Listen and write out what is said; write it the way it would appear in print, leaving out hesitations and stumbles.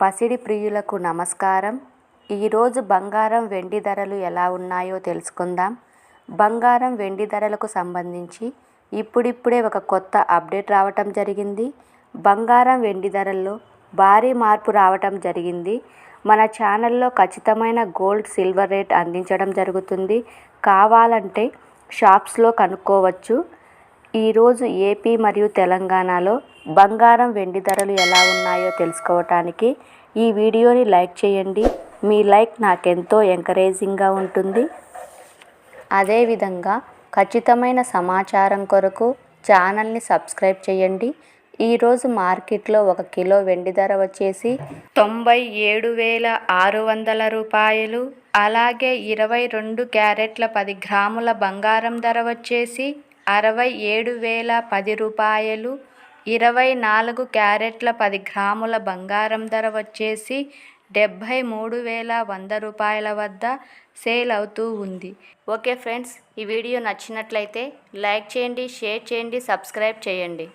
పసిడి ప్రియులకు నమస్కారం. ఈరోజు బంగారం వెండి ధరలు ఎలా ఉన్నాయో తెలుసుకుందాం. బంగారం వెండి ధరలకు సంబంధించి ఇప్పుడిప్పుడే ఒక కొత్త అప్డేట్ రావటం జరిగింది. బంగారం వెండి ధరల్లో భారీ మార్పు రావటం జరిగింది. మన ఛానల్లో ఖచ్చితమైన గోల్డ్ సిల్వర్ రేట్ అందించడం జరుగుతుంది. కావాలంటే షాప్స్లో కనుక్కోవచ్చు. ఈరోజు ఏపీ మరియు తెలంగాణలో బంగారం వెండి ధరలు ఎలా ఉన్నాయో తెలుసుకోవటానికి ఈ వీడియోని లైక్ చేయండి. మీ లైక్ నాకెంతో ఎంకరేజింగ్గా ఉంటుంది. అదేవిధంగా ఖచ్చితమైన సమాచారం కొరకు ఛానల్ని సబ్స్క్రైబ్ చేయండి. ఈరోజు మార్కెట్లో 1 కిలో వెండి ధర వచ్చేసి 97,600 రూపాయలు. అలాగే 22 క్యారెట్ల 10 గ్రాముల బంగారం ధర వచ్చేసి 67,010 రూపాయలు. 24 క్యారెట్ల 10 గ్రాముల బంగారం ధర వచ్చేసి 73,100 రూపాయల వద్ద సేల్ అవుతూ ఉంది. ఓకే ఫ్రెండ్స్, ఈ వీడియో నచ్చినట్లయితే లైక్ చేయండి, షేర్ చేయండి, సబ్స్క్రైబ్ చేయండి.